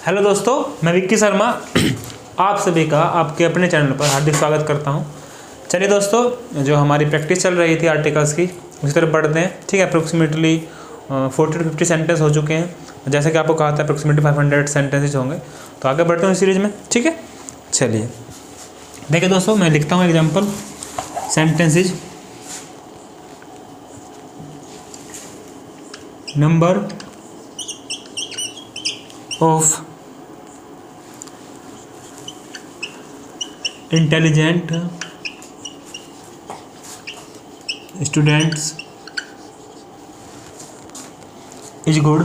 Hello दोस्तों, मैं विक्की शर्मा आप सभी का आपके अपने चैनल पर हार्दिक स्वागत करता हूं। चलिए दोस्तों, जो हमारी प्रैक्टिस चल रही थी आर्टिकल्स की, उसी तरफ बढ़ते हैं। ठीक है, अप्रोक्सीमेटली 40 to 50 सेंटेंस हो चुके हैं। जैसे कि आपको कहा था अप्रोक्सीमेटली 500 सेंटेंसेज होंगे। तो आगे बढ़ते हैं सीरीज में। ठीक है, चलिए देखिए दोस्तों, मैं लिखता हूँ example sentences. Number of intelligent students is good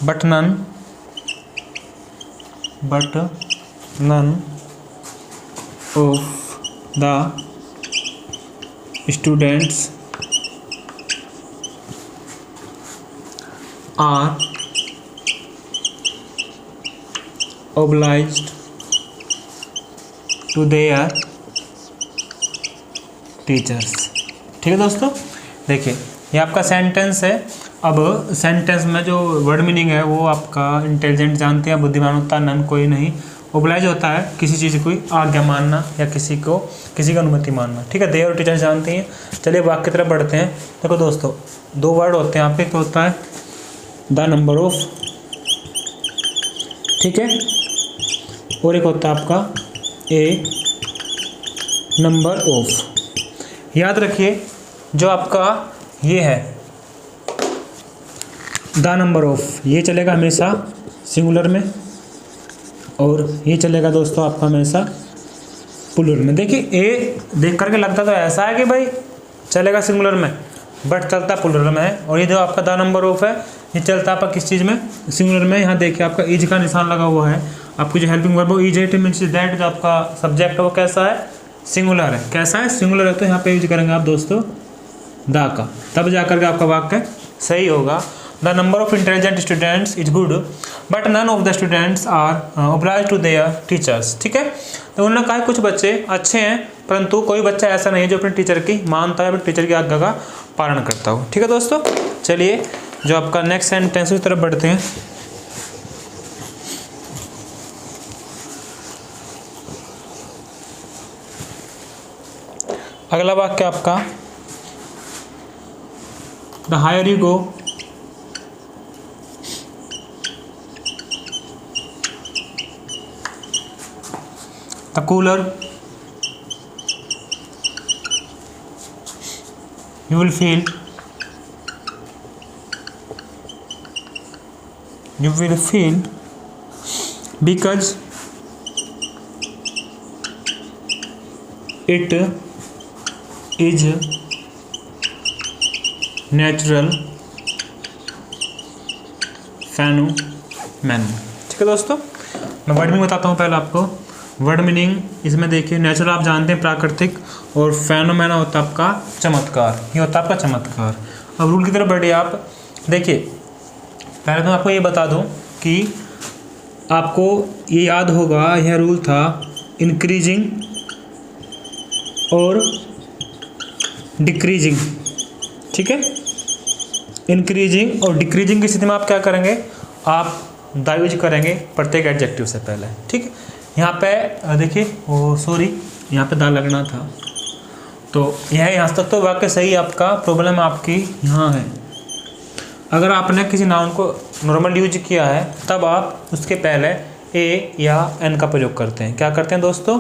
but none of the students are obliged to their teachers। ठीक है दोस्तों, देखिए ये आपका सेंटेंस है। अब सेंटेंस में जो वर्ड मीनिंग है वो आपका इंटेलिजेंट जानते हैं, बुद्धिमान होता है, नन कोई नहीं। ओब्लाइज होता है किसी चीज़ को आज्ञा मानना या किसी की अनुमति मानना। ठीक है, देयर टीचर्स जानते हैं। चलिए वाक्य की तरफ बढ़ते हैं। देखो दोस्तों, दो वर्ड होते हैं यहाँ पे। एक होता है द नंबर ऑफ, ठीक है, और एक होता है आपका ए नंबर ऑफ। याद रखिए, जो आपका ये है द नंबर ऑफ, ये चलेगा हमेशा सिंगुलर में, और ये चलेगा दोस्तों आपका हमेशा प्लूरल में। देखिए ए देख करके लगता तो ऐसा है कि भाई चलेगा सिंगुलर में, बट चलता प्लूरल में है। और ये जो आपका द नंबर ऑफ है, ये चलता आपका किस चीज़ में? सिंगुलर में। यहाँ देखिए आपका इज का निशान लगा हुआ है। आपको जो helping verb is, it means that, जो आपका सब्जेक्ट है वो कैसा है? सिंगुलर है। कैसा है? सिंगुलर है। तो यहाँ पे यूज करेंगे आप दोस्तों द का, तब जाकर के आपका वाक्य सही होगा। The number of intelligent students is good but none of the students are obliged to their teachers. ठीक है, तो उन्होंने कहा कुछ बच्चे अच्छे हैं परंतु कोई बच्चा ऐसा नहीं है जो अपने टीचर की मानता है, टीचर की आज्ञा का पालन करता हो। ठीक है दोस्तों, चलिए जो आपका नेक्स्ट सेंटेंस की तरफ बढ़ते हैं। अगला वाक्य आपका the higher you go the cooler you will feel because it is natural phenomenon। ठीक है दोस्तों, मैं वर्ड मीनिंग बताता हूँ पहले आपको। वर्ड मीनिंग इसमें देखिए, नेचुरल आप जानते हैं प्राकृतिक, और फेनोमेना होता है आपका चमत्कार। ये होता है आपका चमत्कार। अब रूल की तरफ बढ़िए आप। देखिए पहले तो मैं आपको ये बता दूं कि आपको ये याद होगा, यह रूल था इंक्रीजिंग और डिक्रीजिंग। ठीक है, इंक्रीजिंग और डिक्रीजिंग की स्थिति में आप क्या करेंगे? आप द यूज करेंगे प्रत्येक एडजेक्टिव से पहले। ठीक है, यहाँ पे देखिए, वो सॉरी यहाँ पे द लगना था, तो यह यहाँ तक तो वाक्य सही। आपका प्रॉब्लम आपकी यहाँ है। अगर आपने किसी नाउन को नॉर्मल यूज किया है तब आप उसके पहले ए या एन का प्रयोग करते हैं। क्या करते हैं दोस्तों?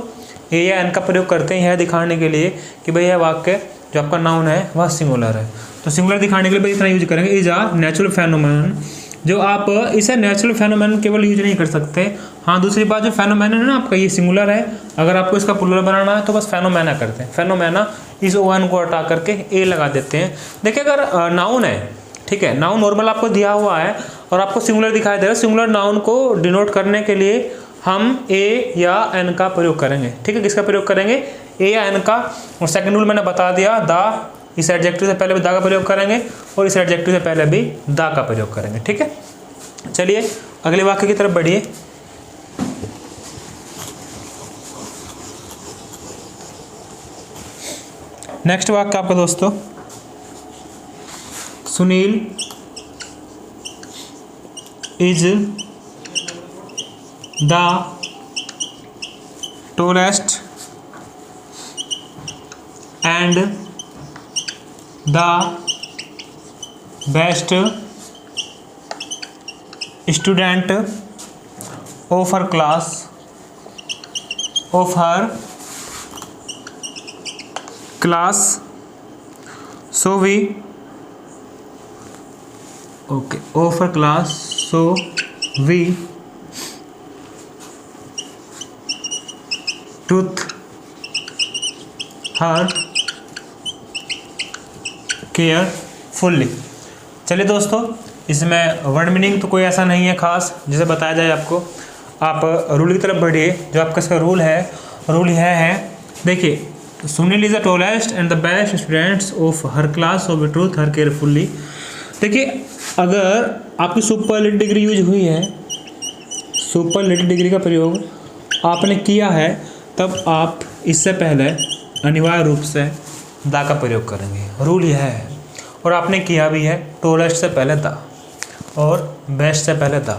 ए या एन का प्रयोग करते हैं, यह दिखाने के लिए कि भाई यह वाक्य जो आपका नाउन है वह सिंगुलर है। तो सिंगुलर दिखाने के लिए भाई इतना यूज करेंगे, इज आ नेचुरल फेनोमेनन। जो आप इसे नेचुरल फेनोमेनन केवल यूज नहीं कर सकते। हाँ, दूसरी बात, जो फेनोमेनन है ना आपका, ये सिंगुलर है। अगर आपको इसका प्लूरल बनाना है तो बस फेनोमेना करते हैं। फेनोमेना इस ओ एन को हटा करके ए लगा देते हैं। देखिए अगर नाउन है, ठीक है, नाउन नॉर्मल आपको दिया हुआ है और आपको सिंगुलर दिखाई दे रहा है, सिंगुलर नाउन को डिनोट करने के लिए हम ए या एन का प्रयोग करेंगे। ठीक है, किसका प्रयोग करेंगे? ए या एन का। और सेकंड रूल मैंने बता दिया, द, इस एडजेक्टिव से पहले भी द का प्रयोग करेंगे और इस एडजेक्टिव से पहले भी द का प्रयोग करेंगे। ठीक है, चलिए अगले वाक्य की तरफ बढ़िए। नेक्स्ट वाक्य आपका दोस्तों, Sunil is the tallest and the best student of her class so we took her carefully. चलिए दोस्तों, इसमें वर्ड मीनिंग तो कोई ऐसा नहीं है खास जिसे बताया जाए आपको। आप रूल की तरफ बढ़िए। जो आपका इसका रूल यह है, देखिए, Sunil is the tallest and the best students of her class so we truth her carefully. देखिए, अगर आपकी सुपरलेटिव डिग्री यूज हुई है, सुपरलेटिव डिग्री का प्रयोग आपने किया है, तब आप इससे पहले अनिवार्य रूप से दा का प्रयोग करेंगे। रूल यह है, और आपने किया भी है। टॉलेस्ट से पहले दा और बेस्ट से पहले दा।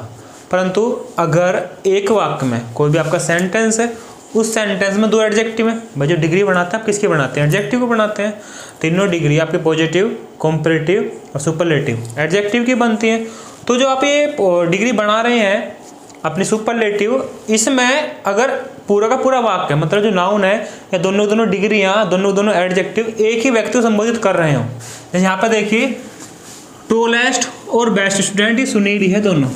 परंतु अगर एक वाक्य में कोई भी आपका सेंटेंस है, उस सेंटेंस में 2 एडजेक्टिव है, भाई जो डिग्री बनाते हैं आप किसकी बनाते हैं? एडजेक्टिव को बनाते हैं। तीनों डिग्री आपके पॉजिटिव, कंपैरेटिव और सुपरलेटिव एडजेक्टिव की बनती हैं। तो जो आप ये डिग्री बना रहे हैं अपनी सुपरलेटिव, इसमें अगर पूरा का पूरा वाक्य, मतलब जो नाउन है या दोनों डिग्रियाँ, दोनों एडजेक्टिव एक ही व्यक्ति को संबोधित कर रहे हो, जैसे यहाँ पर देखिए, टॉलेस्ट और बेस्ट स्टूडेंट ही सुनील ही है दोनों।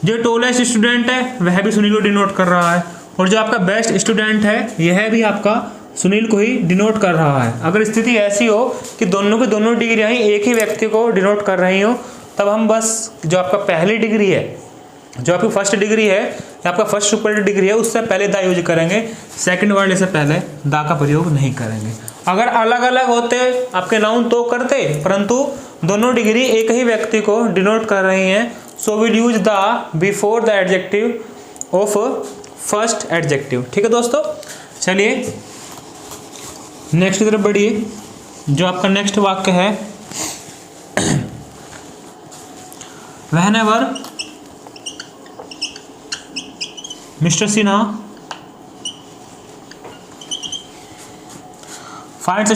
जो टॉलेस्ट स्टूडेंट है वह भी सुनील को डिनोट कर रहा है, और जो आपका बेस्ट स्टूडेंट है यह भी आपका सुनील को ही डिनोट कर रहा है। अगर स्थिति ऐसी हो कि दोनों डिग्रियाँ ही एक ही व्यक्ति को डिनोट कर रही हो, तब हम बस जो आपका पहली डिग्री है, जो आपकी फर्स्ट डिग्री है या आपका फर्स्ट सुपरलेटिव डिग्री है, उससे पहले दा यूज करेंगे। सेकंड वर्ड से पहले दा का प्रयोग नहीं करेंगे। अगर अलग अलग होते आपके नाउन तो करते, परंतु दोनों डिग्री एक ही व्यक्ति को डिनोट कर रही हैं, so will use the before the adjective of first adjective. ठीक है दोस्तों, चलिए नेक्स्ट की तरफ बढ़िए। जो आपका नेक्स्ट वाक्य है, whenever Mr. Sinha finds a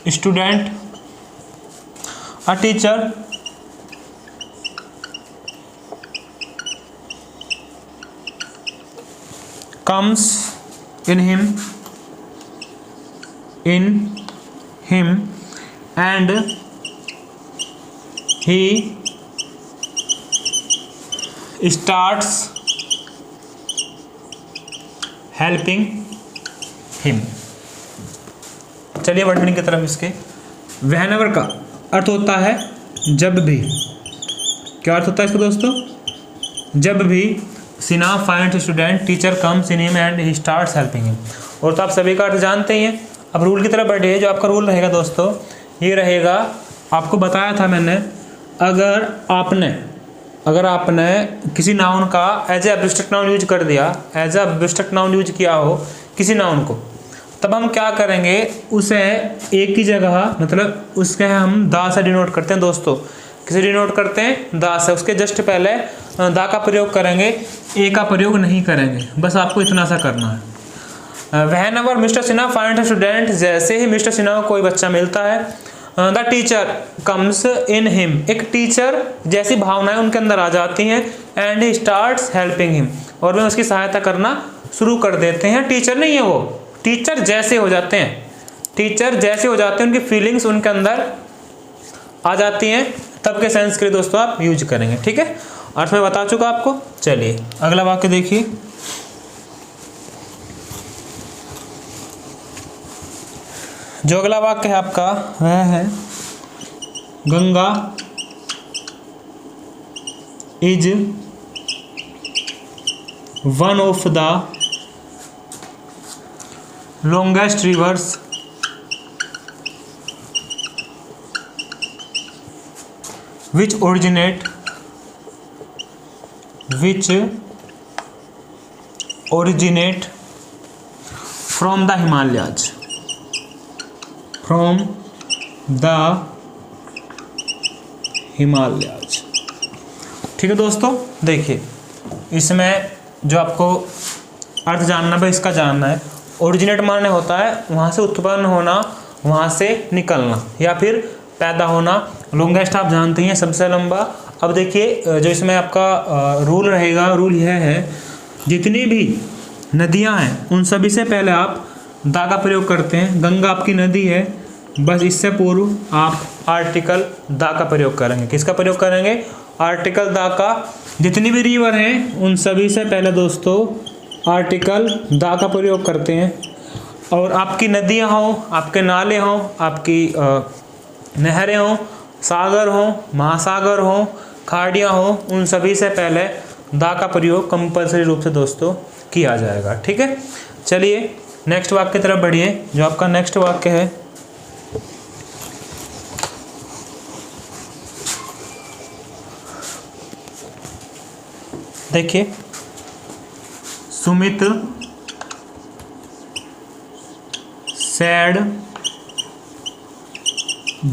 student, a teacher comes in him and he starts helping him। चलिए वर्ड मीनिंग की तरफ इसके। व्हेनेवर का अर्थ होता है जब भी। क्या अर्थ होता है इसका दोस्तों? जब भी Sinha finds student, teacher comes in him and he starts helping him. और तो आप सभी का अर्थ जानते ही हैं। अब रूल की तरफ बढ़िए। जो आपका रूल रहेगा दोस्तों, ये रहेगा, आपको बताया था मैंने, अगर आपने किसी नाउन का as a abstract noun use कर दिया, as a abstract noun use किया हो किसी नाउन को, तब हम क्या करेंगे, उसे एक ही जगह, मतलब उसके हम दा से डिनोट करते हैं दोस्तों। किसे डिनोट करते हैं? दा से। उसके जस्ट पहले दा का प्रयोग करेंगे, ए का प्रयोग नहीं करेंगे। बस आपको इतना सा करना है। Whenever mister Sinha finds student, जैसे ही मिस्टर सिन्हा को कोई बच्चा मिलता है, the teacher comes in him, एक टीचर जैसी भावनाएं उनके अंदर आ जाती हैं, and he starts helping him, और वे उसकी सहायता करना शुरू कर देते हैं। टीचर नहीं है वो, टीचर जैसे हो जाते हैं। टीचर जैसे हो जाते हैं, उनकी फीलिंग्स उनके अंदर आ जाती हैं, तब के सेंस के लिए दोस्तों आप यूज करेंगे। ठीक है, अर्थ मैं बता चुका आपको। चलिए अगला वाक्य देखिए। जो अगला वाक्य है आपका वह है, Ganga is one of the longest reverse which originate from the Himalayas, the Himalayas. ठीक है दोस्तों, देखिए इसमें जो आपको अर्थ जानना है इसका जानना है। ओरिजिनेट माने होता है वहाँ से उत्पन्न होना, वहाँ से निकलना या फिर पैदा होना। लॉन्गेस्ट आप जानते हैं सबसे लंबा। अब देखिए जो इसमें आपका रूल रहेगा, रूल यह है जितनी भी नदियाँ हैं उन सभी से पहले आप दा का प्रयोग करते हैं। गंगा आपकी नदी है, बस इससे पूर्व आप आर्टिकल दा का प्रयोग करेंगे। किसका प्रयोग करेंगे? आर्टिकल दा का। जितनी भी रिवर हैं उन सभी से पहले दोस्तों आर्टिकल दा का प्रयोग करते हैं। और आपकी नदियाँ हों, आपके नाले हों, आपकी नहरें हों, सागर हों, महासागर हों, खाड़ियाँ हों, उन सभी से पहले दा का प्रयोग कंपल्सरी रूप से दोस्तों किया जाएगा। ठीक है, चलिए नेक्स्ट वाक्य की तरफ बढ़िए। जो आपका नेक्स्ट वाक्य है, देखिए Sumit said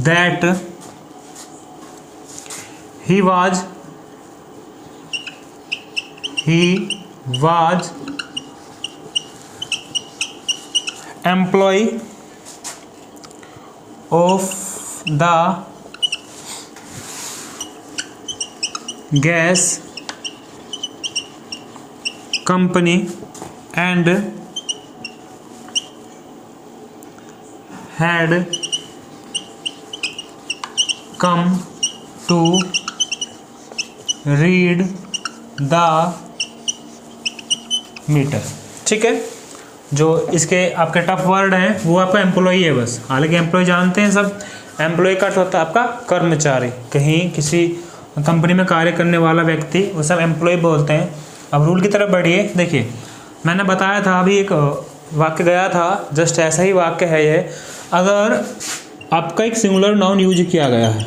that he was employee of the gas company and had come to read the meter। ठीक है, जो इसके आपके टफ वर्ड हैं वो आपका एम्प्लॉई है बस। हालांकि एम्प्लॉय जानते हैं सब, एम्प्लॉय का होता है आपका कर्मचारी, कहीं किसी कंपनी में कार्य करने वाला व्यक्ति, वो सब एम्प्लॉय बोलते हैं। अब रूल की तरफ बढ़िए। देखिए मैंने बताया था, अभी एक वाक्य गया था, जस्ट ऐसा ही वाक्य है ये। अगर आपका एक सिंगुलर नाउन यूज किया गया है,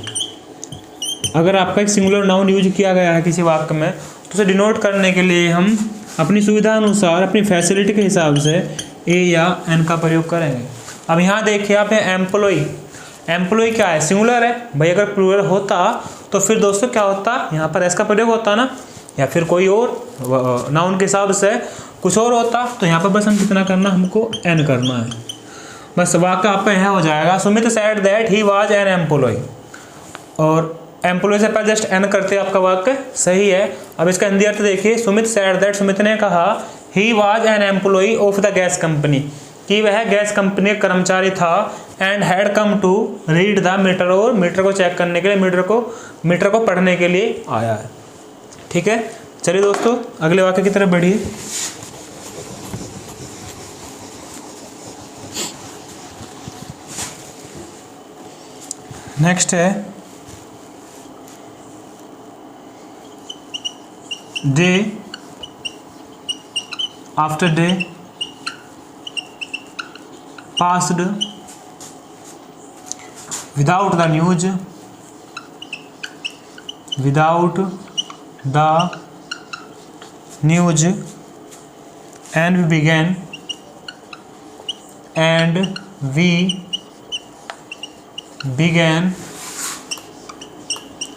अगर आपका एक सिंगुलर नाउन यूज किया गया है किसी वाक्य में, तो उसे डिनोट करने के लिए हम अपनी सुविधा अनुसार, अपनी फैसिलिटी के हिसाब से ए या एन का प्रयोग करेंगे। अब यहाँ देखिए आप एम्प्लॉय, एम्प्लॉय क्या है? सिंगुलर है भाई। अगर प्लूरल होता तो फिर दोस्तों क्या होता? यहाँ पर एस का प्रयोग होता ना, या फिर कोई और नाउन के हिसाब से कुछ और होता। तो यहाँ पर बस हम कितना करना, हमको एन करना है। बस वाक्य आपका यह हो जाएगा, Sumit said that he was an employ. और एम्प्लॉय से पहले जस्ट एन करते आपका वाक्य सही है। अब इसका हिंदी अर्थ देखिए, सुमित सेड दैट, सुमित ने कहा, he was an employ of the gas company, कि वह गैस कंपनी का कर्मचारी था। And had come to read the meter, और मीटर को चेक करने के लिए, मीटर को पढ़ने के लिए आया है। ठीक है, चलिए दोस्तों अगले वाक्य की तरफ बढ़िए। नेक्स्ट है day after day passed without the news, and we began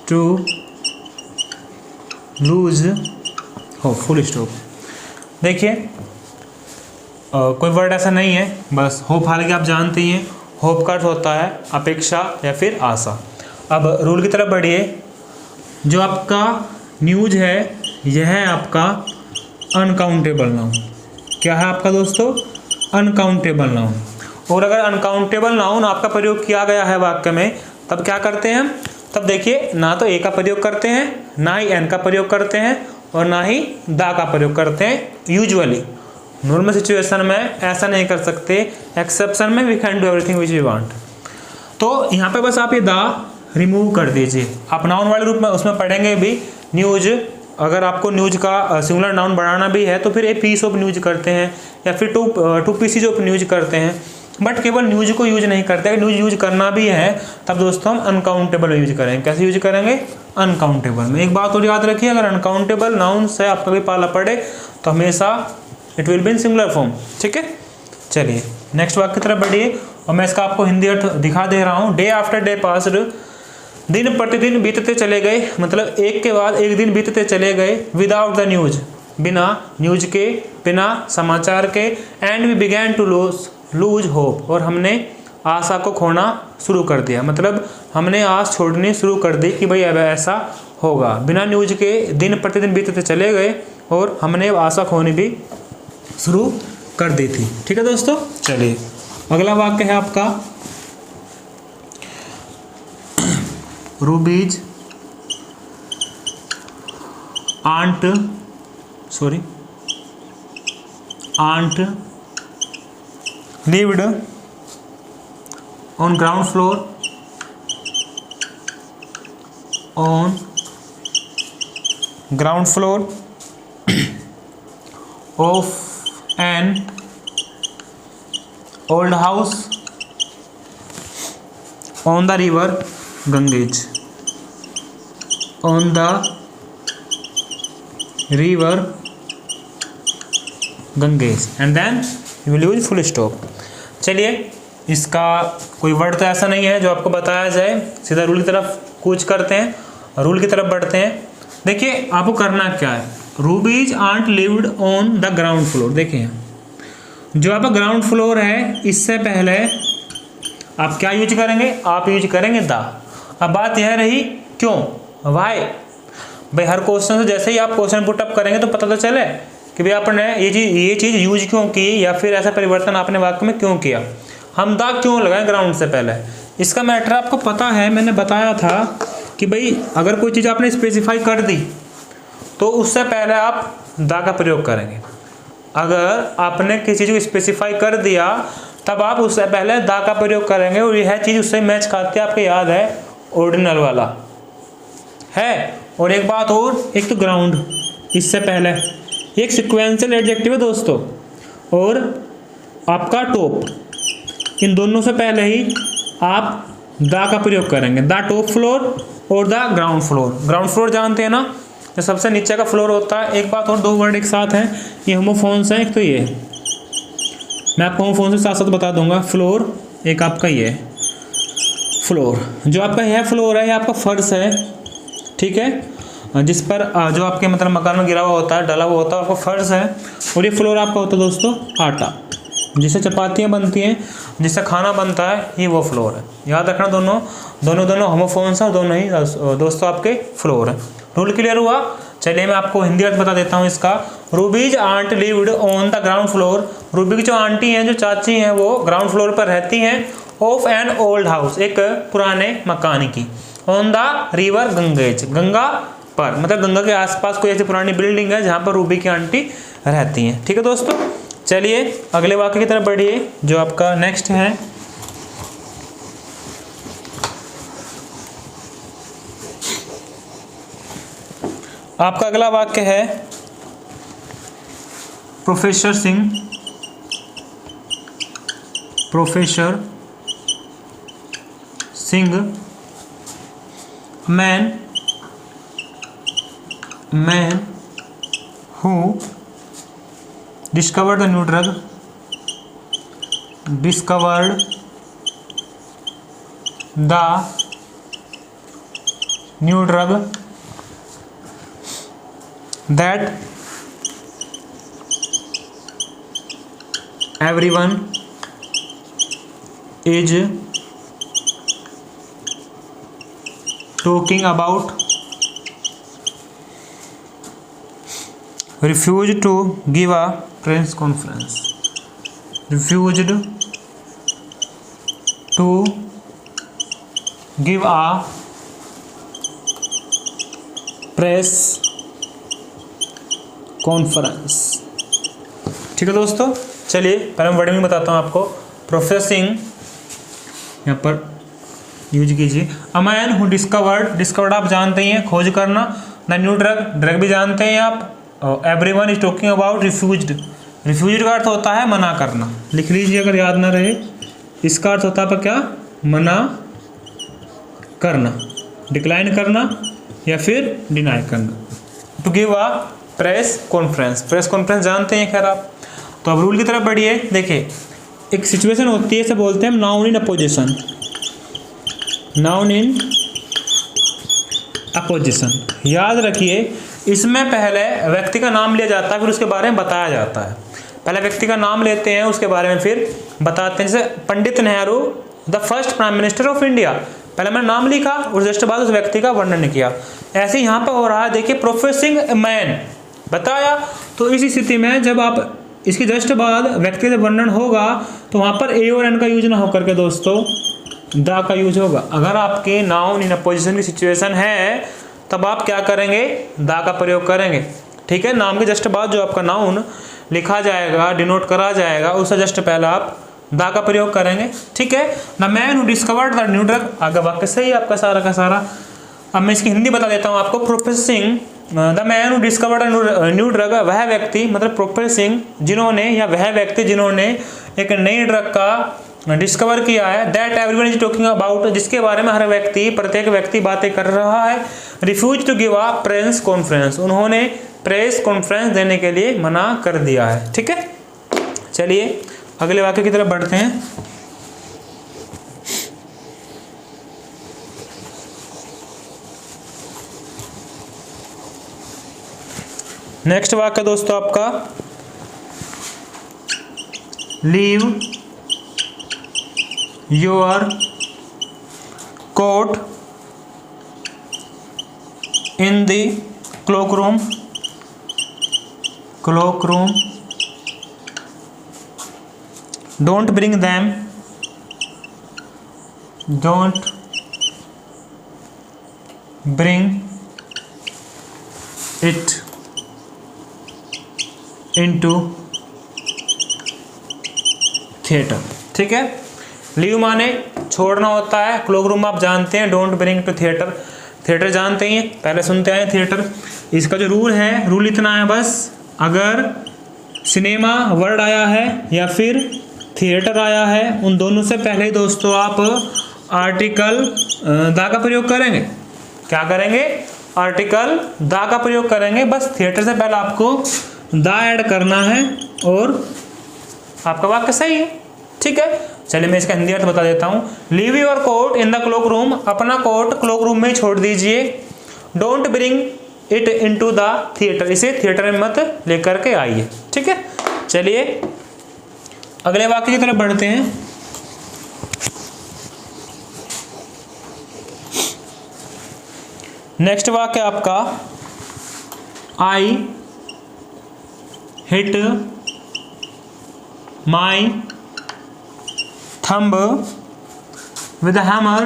to lose hope। Full stop. देखिए कोई वर्ड ऐसा नहीं है, बस होप। हालांकि आप जानते ही हैं होप का अर्थ होता है अपेक्षा या फिर आशा। अब रूल की तरफ बढ़िए। जो आपका न्यूज है यह है आपका अनकाउंटेबल नाउन। क्या है आपका दोस्तों? Uncountable noun. और अगर अनकाउंटेबल नाउन आपका प्रयोग किया गया है वाक्य में, तब क्या करते हैं हम? तब देखिए ना तो ए का प्रयोग करते हैं, ना ही एन का प्रयोग करते हैं, और ना ही दा का प्रयोग करते हैं। यूजुअली नॉर्मल सिचुएशन में ऐसा नहीं कर सकते, एक्सेप्शन में we can do everything which we want. तो यहाँ पे बस आप ये दा रिमूव कर दीजिए। आप नाउन वाले रूप में उसमें पढ़ेंगे भी न्यूज। अगर आपको न्यूज का सिंगुलर नाउन बढ़ाना भी है तो फिर ए पीस ऑफ न्यूज करते हैं, या फिर टू पीसीज ऑफ न्यूज करते हैं। बट केवल न्यूज को यूज नहीं करते। अगर न्यूज यूज करना भी है तब दोस्तों हम अनकाउंटेबल यूज करेंगे। कैसे यूज करेंगे? अनकाउंटेबल में। एक बात और याद रखिए, अगर अनकाउंटेबल नाउन से आपका भी पाला पड़े तो हमेशा it will be in singular form. ठीक है, चलिए नेक्स्ट वाक्य की तरफ बढ़िए। और मैं इसका आपको हिंदी अर्थ दिखा दे रहा हूँ। डे आफ्टर डे पास्ड, दिन प्रतिदिन बीतते चले गए, मतलब एक के बाद एक दिन बीतते चले गए। विदाउट द न्यूज, बिना न्यूज के, बिना समाचार के। And we began to lose hope, और हमने आशा को खोना शुरू कर दिया, मतलब हमने आस छोड़नी शुरू कर दी कि भाई अब ऐसा होगा। बिना न्यूज के दिन प्रतिदिन बीतते चले गए और हमने आशा खोनी भी शुरू कर दी थी। ठीक है दोस्तों, चलिए अगला वाक्य है आपका, Ruby's aunt lived on ground floor of an old house on the river Ganges. On the river Ganges, and then you will use full stop. चलिए, इसका कोई वर्ड तो ऐसा नहीं है जो आपको बताया जाए, सीधा रूल की तरफ कूच करते हैं और रूल की तरफ बढ़ते हैं। देखिए आपको करना क्या है, Ruby's aunt lived on the ground floor. देखिए जो आपका ग्राउंड फ्लोर है, इससे पहले आप क्या यूज करेंगे, आप यूज करेंगे द। अब बात यह रही क्यों, वाई। भाई हर क्वेश्चन से जैसे ही आप क्वेश्चन पुट अप करेंगे तो पता तो चले कि भाई आपने ये चीज़ यूज क्यों की, या फिर ऐसा परिवर्तन आपने वाक्य में क्यों किया। हम द क्यों लगाएं ग्राउंड से पहले, इसका मैटर आपको पता है। मैंने बताया था कि भाई अगर कोई चीज़ आपने स्पेसिफाई कर दी तो उससे पहले आप द का प्रयोग करेंगे। अगर आपने किसी चीज़ को स्पेसिफाई कर दिया तब आप उससे पहले द का प्रयोग करेंगे, और यह चीज़ उससे मैच खाती है। आपको याद है ऑर्डिनल वाला है। और एक बात और, एक तो ग्राउंड, इससे पहले एक सिक्वेंशियल एडजेक्टिव है दोस्तों, और आपका टॉप, इन दोनों से पहले ही आप द का प्रयोग करेंगे। द टॉप फ्लोर और the ground floor. Ground floor जानते हैं ना, जो सबसे नीचे का फ्लोर होता है। एक बात और, दो वर्ड एक साथ हैं, ये होमोफोन्स हैं। एक तो ये, मैं आपको होमोफोन्स के साथ साथ बता दूंगा। फ्लोर, एक आपका ये फ्लोर, जो आपका यह फ्लोर है, ये आपका फर्श है, ठीक है, जिस पर जो आपके मतलब मकान में गिरा हुआ होता है, डला हुआ होता है, आपका फर्श है। और ये फ्लोर आपका होता है दोस्तों आटा, जिससे चपातियाँ बनती हैं, जिससे खाना बनता है, ये वो फ्लोर है। याद रखना, दोनों होमोफोन्स हैं, दोनों ही दोस्तों आपके फ्लोर हैं। रूल क्लियर हुआ। चलिए मैं आपको हिंदी अर्थ बता देता हूँ इसका। Ruby's aunt lived on the ground floor. Ruby की जो आंटी हैं, जो चाची हैं, वो ग्राउंड फ्लोर पर रहती हैं। ऑफ एन ओल्ड हाउस, एक पुराने मकान की। On the river Ganges, Ganga पर, मतलब गंगा के आसपास कोई ऐसी पुरानी बिल्डिंग है जहाँ पर रूबी की आंटी रहती हैं। ठीक है दोस्तों, चलिए अगले वाक्य की तरफ बढ़िए, जो आपका नेक्स्ट है। आपका अगला वाक्य है, professor Singh man who discovered the new drug that everyone is talking about, refused to give a press conference. Refused to give a press conference. ठीक है दोस्तों, चलिए पहले मैं वर्डिंग बताता हूँ आपको। प्रोफेसर सिंह यहाँ पर यूज कीजिए। अ मैन हु डिस्कवर्ड आप जानते ही हैं, खोज करना। द न्यू ड्रग भी जानते हैं आप। Everyone is talking about refused का अर्थ होता है मना करना। लिख लीजिए अगर याद ना रहे। इसका अर्थ होता है क्या, मना करना, डिक्लाइन करना या फिर डिनाई करना। To give a press conference जानते हैं खैर आप। तो अब रूल की तरफ बढ़िए। देखिए एक सिचुएशन होती है, इसे बोलते हैं हम noun in opposition, noun in opposition. याद रखिए इसमें पहले व्यक्ति का नाम लिया जाता है, फिर उसके बारे में बताया जाता है। पहले व्यक्ति का नाम लेते हैं, उसके बारे में फिर बताते हैं। जैसे Pandit Nehru the first prime minister of India, पहले मैंने नाम लिखा और जस्ट बाद उस व्यक्ति का वर्णन किया। ऐसे यहाँ पर हो रहा है, देखिए प्रोफेसिंग मैन बताया। तो इस स्थिति में जब आप इसके जस्ट बाद व्यक्ति का वर्णन होगा तो वहाँ पर ए और एन का यूज ना होकर के दोस्तों द का यूज होगा। अगर आपके नाउन इन अपोजिशन की सिचुएशन है तब आप क्या करेंगे, द का प्रयोग करेंगे। ठीक है, नाम के जस्ट बाद जो आपका नाउन लिखा जाएगा, डिनोट करा जाएगा, उससे जस्ट पहले आप द का प्रयोग करेंगे। ठीक है, the man who discovered the new drug, आगे वाक्य सही है आपका सारा का सारा। अब मैं इसकी हिंदी बता देता हूँ आपको। Professing the man who discovered new drug, वह व्यक्ति मतलब प्रोफेसिंग जिन्होंने या वह व्यक्ति जिन्होंने एक नई ड्रग का डिस्कवर किया है। That everyone is talking about, जिसके बारे में हर व्यक्ति प्रत्येक व्यक्ति बातें कर रहा है। Refuse to give a press conference, उन्होंने प्रेस कॉन्फ्रेंस देने के लिए मना कर दिया है। ठीक है, चलिए अगले वाक्य की तरफ बढ़ते हैं। नेक्स्ट वाक्य दोस्तों आपका, leave your coat in the cloak room, don't bring them, don't bring it into theatre. ठीक है, लीव माने छोड़ना होता है, क्लोक रूम आप जानते हैं, don't bring to theatre, theatre जानते हैं, पहले सुनते आए थिएटर। इसका जो रूल है, रूल इतना है बस, अगर सिनेमा वर्ड आया है या फिर थिएटर आया है, उन दोनों से पहले दोस्तों आप आर्टिकल द का प्रयोग करेंगे। क्या करेंगे, आर्टिकल द का प्रयोग करेंगे। बस थिएटर से पहले आपको द ऐड करना है और आपका वाक्य सही है। ठीक है, चलिए मैं इसका हिंदी अर्थ बता देता हूँ। Leave your coat in the cloak room, अपना कोट क्लोक रूम में छोड़ दीजिए। Don't bring it into the theatre, इसे थिएटर में मत लेकर के आइए। ठीक है, चलिए अगले वाक्य की तरफ बढ़ते हैं। नेक्स्ट वाक्य आपका, I hit my thumb with hammer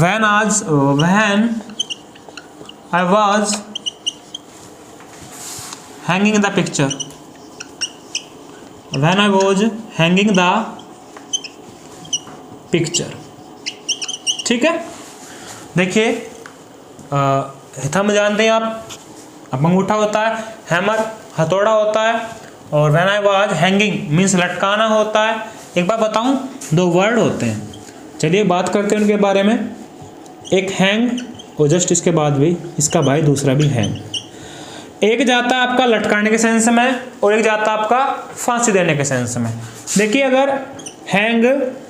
when I was hanging the picture, when I was hanging the picture। ठीक है, देखिए थंब जानते हैं आप, अंगूठा होता है, हैमर हथौड़ा होता है, और when I was hanging means लटकाना होता है। एक बार बताऊं, दो वर्ड होते हैं, चलिए बात करते हैं उनके बारे में। एक हैंग और जस्ट इसके बाद भी इसका भाई दूसरा भी हैंग। एक जाता है आपका लटकाने के सेंस में और एक जाता है आपका फांसी देने के सेंस में। देखिए अगर हैंग,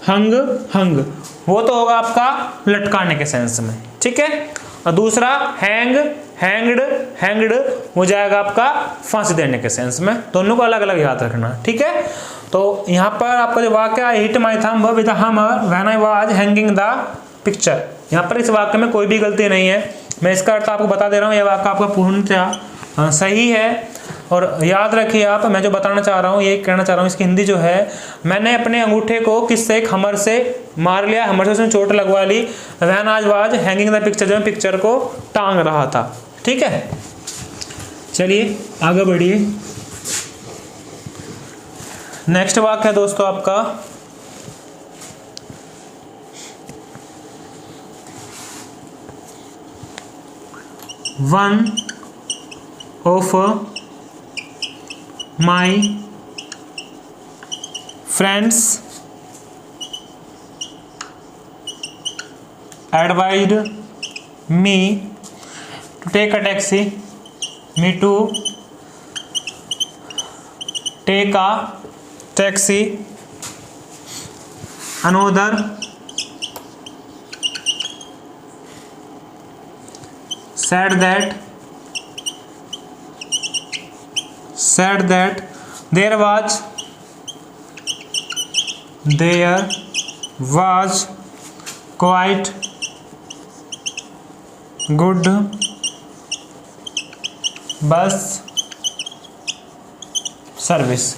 हंग, हंग, वो तो होगा आपका लटकाने के सेंस में। ठीक है, और दूसरा हैंग, हैंग्ड, हैंग्ड हो जाएगा आपका फांसी देने के सेंस में। दोनों को अलग अलग याद रखना। ठीक है, तो यहाँ पर आपका जो वाक्य है, hit my thumb with a hammer when I was hanging the picture, यहाँ पर इस वाक्य में कोई भी गलती नहीं है। मैं इसका अर्थ आपको बता दे रहा हूँ, यह वाक्य आपका पूर्णतः सही है। और याद रखिए आप, मैं जो बताना चाह रहा हूँ, ये कहना चाह रहा हूँ, इसकी हिंदी जो है, मैंने अपने अंगूठे को किससे, एक हमर से मार लिया, हमर से उसने चोट लगवा ली। When I was hanging the picture, जो पिक्चर को टांग रहा था। ठीक है, चलिए आगे बढ़िए। नेक्स्ट वाक्य है दोस्तों आपका, one of my friends advised me to take a taxi, me to take a taxi, another said that there was quite good बस सर्विस।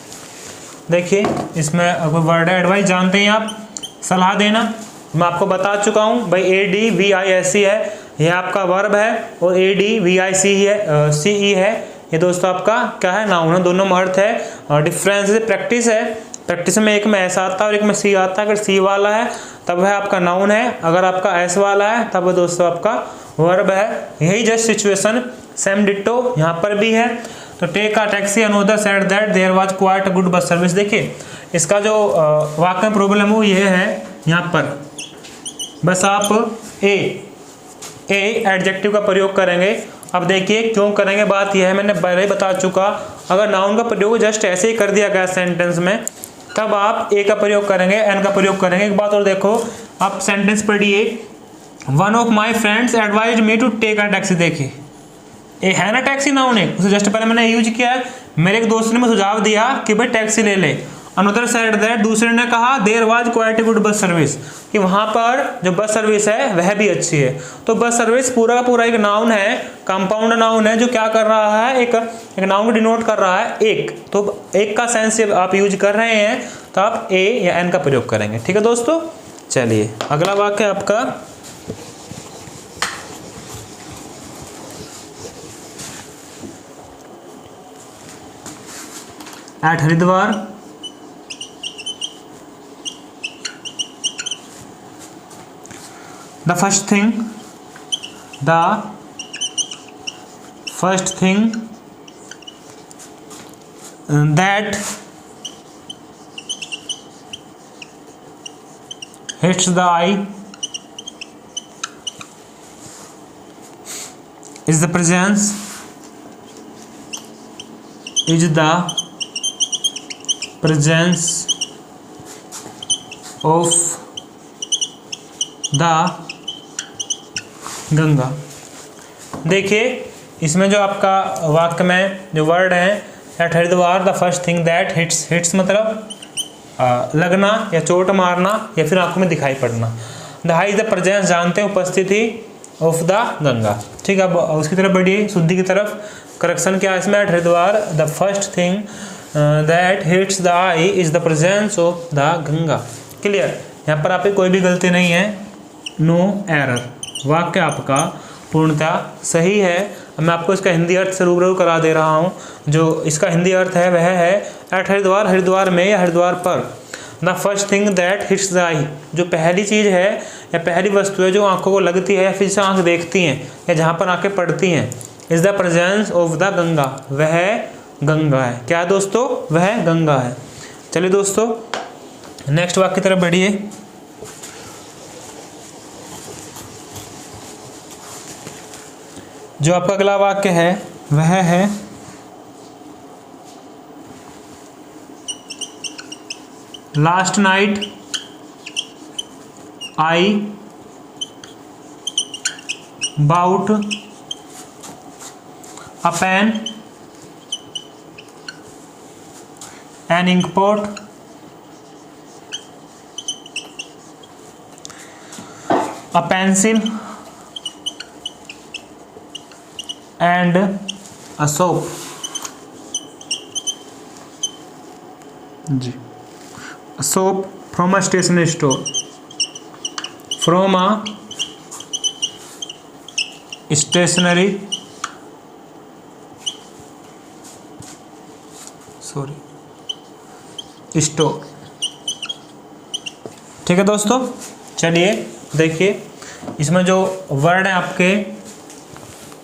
देखिए इसमें कोई वर्ड है एडवाइस, जानते हैं आप, सलाह देना। मैं आपको बता चुका हूँ भाई ADVISE है, यह आपका वर्ब है, और ADVICE है, CE है, ये दोस्तों आपका क्या है, नाउन है। दोनों में अर्थ है और डिफरेंस प्रैक्टिस है। प्रैक्टिस में एक में S आता है और एक में C आता है। अगर C वाला है तब वह आपका नाउन है, अगर आपका S वाला है तब वह दोस्तों आपका वर्ब है। यही जस्ट सिचुएशन सेम डिट्टो यहाँ पर भी है। तो take a taxi another said that there was quite a good bus service. देखिए इसका जो वाक्य में प्रॉब्लम है वो ये है यहाँ पर, बस आप ए एडजेक्टिव का प्रयोग करेंगे। अब देखिए क्यों करेंगे, बात यह है मैंने पहले ही बता चुका, अगर नाउन का प्रयोग जस्ट ऐसे ही कर दिया गया सेंटेंस में तब आप ए का प्रयोग करेंगे, एन का प्रयोग करेंगे। एक बात और देखो, आप सेंटेंस पढ़िए, one of my friends advised me to take a taxi. देखिए ए है ना टैक्सी नाउन है, उसे जस्ट पहले मैंने यूज किया है। मेरे एक दोस्त ने मुझे सुझाव दिया कि भाई टैक्सी ले ले। अनदर साइड दैट, दूसरे ने कहा there was quite a good bus service, कि वहाँ पर जो बस सर्विस है वह भी अच्छी है। तो बस सर्विस पूरा का पूरा एक नाउन है, कंपाउंड नाउन है, जो क्या कर रहा है, एक नाउन को डिनोट कर रहा है एक। तो एक का सेंस आप यूज कर रहे हैं तो आप ए या एन का प्रयोग करेंगे। ठीक है दोस्तों, चलिए अगला वाक्य आपका at Haridwar the first thing that hits the eye is the presence of the Ganga. देखिए इसमें जो आपका वाक्य में जो वर्ड है at Haridwar, the first thing that hits मतलब लगना या चोट मारना या फिर आंखों में दिखाई पड़ना। The high is the presence, जानते हैं उपस्थिति, ऑफ द गंगा। ठीक है, अब उसकी तरफ बढ़िए, शुद्धि की तरफ। करेक्शन क्या है इसमें, at Haridwar the first thing that hits the eye is the presence of the Ganga. Clear, यहाँ पर आपकी कोई भी गलती नहीं है, नो एरर। वाक्य आपका पूर्णतः सही है। मैं आपको इसका हिंदी अर्थ से रूबरू करा दे रहा हूँ। जो इसका हिंदी अर्थ है वह है एट हरिद्वार, हरिद्वार में या हरिद्वार पर। The first thing that hits the eye, जो पहली चीज़ है या पहली वस्तु है जो आंखों को लगती है या फिर से आंख देखती हैं या जहाँ पर आंखें पड़ती हैं, is the presence of the Ganga, वह गंगा है। क्या दोस्तों, वह गंगा है। चलिए दोस्तों नेक्स्ट वाक्य की तरफ बढ़िए। जो आपका अगला वाक्य है वह है last night I bought a pen an inkpot a pencil and a soap जी, a soap from a stationery store, from a stationery store। ठीक है दोस्तों, चलिए देखिए इसमें जो वर्ड है आपके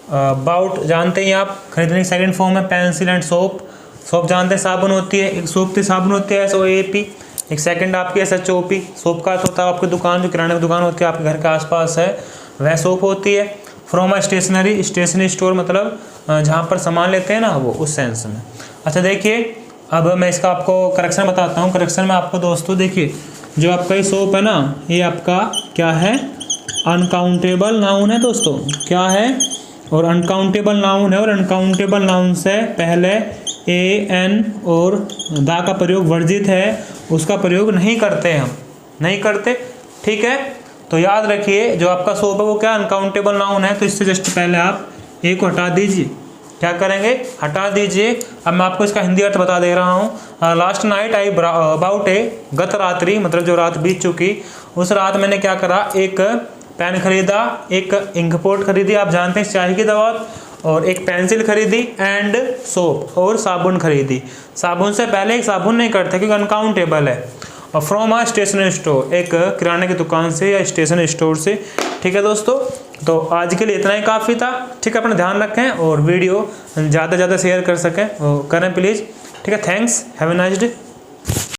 बाउट जानते हैं आप, खरीदने की सेकंड फॉर्म है पेंसिल एंड सोप। सोप जानते हैं साबुन होती है, एक सोप की साबुन होती है SOAP, एक सेकंड आपकी SHOP। सोप का होता है आपकी दुकान, जो किराने की दुकान होती है आपके घर के आसपास है, वह सोप होती है। फ्रॉम अ स्टेशनरी स्टोर मतलब जहाँ पर सामान लेते हैं ना, वो उस सेंस में। अच्छा देखिए, अब मैं इसका आपको करेक्शन बताता हूँ। करेक्शन में आपको दोस्तों देखिए, जो आपका ये सोप है ना, ये आपका क्या है, अनकाउंटेबल नाउन है दोस्तों, क्या है, और अनकाउंटेबल नाउन है, और अनकाउंटेबल नाउन से पहले ए एन और दा का प्रयोग वर्जित है, उसका प्रयोग नहीं करते, हम नहीं करते, ठीक है। तो याद रखिए, जो आपका सोप है वो क्या अनकाउंटेबल नाउन है, तो इससे जस्ट पहले आप ए को हटा दीजिए। क्या करेंगे, हटा दीजिए। अब मैं आपको इसका हिंदी अर्थ बता दे रहा हूँ। लास्ट नाइट आई अबाउट ए, गत रात्रि मतलब जो रात बीत चुकी, उस रात मैंने क्या करा, एक पेन खरीदा, एक इंकपोर्ट खरीदी, आप जानते हैं चाय की दवा, और एक पेंसिल खरीदी, एंड सोप और साबुन खरीदी। साबुन से पहले एक साबुन नहीं करते क्योंकि अनकाउंटेबल है। और फ्रॉम आ स्टेशनरी स्टोर, एक किराने की दुकान से या स्टेशनरी स्टोर से, ठीक है दोस्तों। तो आज के लिए इतना ही काफ़ी था, ठीक है। अपना ध्यान रखें और वीडियो ज़्यादा से ज़्यादा शेयर कर सकें, करें प्लीज़, ठीक है। Thanks, have a nice day.